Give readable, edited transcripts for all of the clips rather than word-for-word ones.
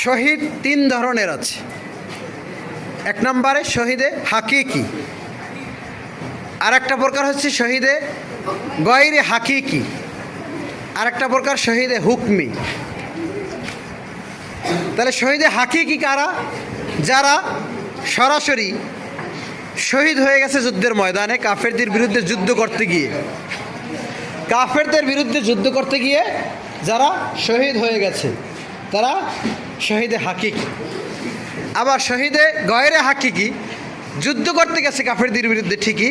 শহীদ তিন ধরনের আছে। এক নম্বরে শহীদে হাকিকি, আর একটা প্রকার হচ্ছে শহীদে গয়রে হাকিকি, আর একটা প্রকার শহীদে হুকমি। তাহলে শহীদে হাকিকি কারা? যারা সরাসরি শহীদ হয়ে গেছে যুদ্ধের ময়দানে কাফেরদের বিরুদ্ধে যুদ্ধ করতে গিয়ে, কাফেরদের বিরুদ্ধে যুদ্ধ করতে গিয়ে যারা শহীদ হয়ে গেছে তারা শহীদে হাকিকি। আবার শহীদে গয়রে হাকিকি, যুদ্ধ করতে গেছে কাফেরদের বিরুদ্ধে ঠিকই,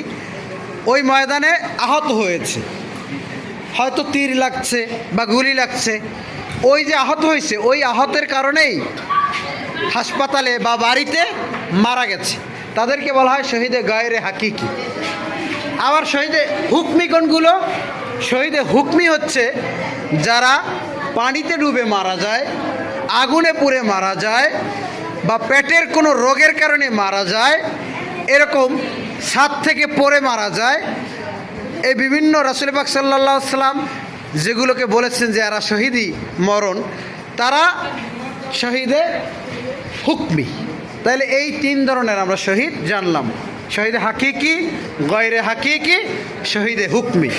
ওই ময়দানে আহত হয়েছে, হয়তো তীর লাগছে বা গুলি লাগছে, ওই যে আহত হয়েছে ওই আহতের কারণেই হাসপাতালে বা বাড়িতে মারা গেছে, তাদেরকে বলা হয় শহীদে গয়রে হাকিকি। আবার শহীদে হুকমি কোনগুলো? শহীদে হুকমি হচ্ছে যারা পানিতে ডুবে মারা যায়, আগুনে পুড়ে মারা যায়, বা পেটের কোনো রোগের কারণে মারা যায়, এরকম ছাদ থেকে পড়ে মারা যায়। এই বিভিন্ন রাসূল পাক সাল্লাল্লাহু আলাইহি সাল্লাম যেগুলোকে বলেছেন যে এরা শহীদি মরণ, তারা শহীদে হুকমি। তাহলে এই তিন ধরনের আমরা শহীদ জানলাম: শহীদে হাকিকি, গয়রে হাকিকি, শহীদে হুকমি।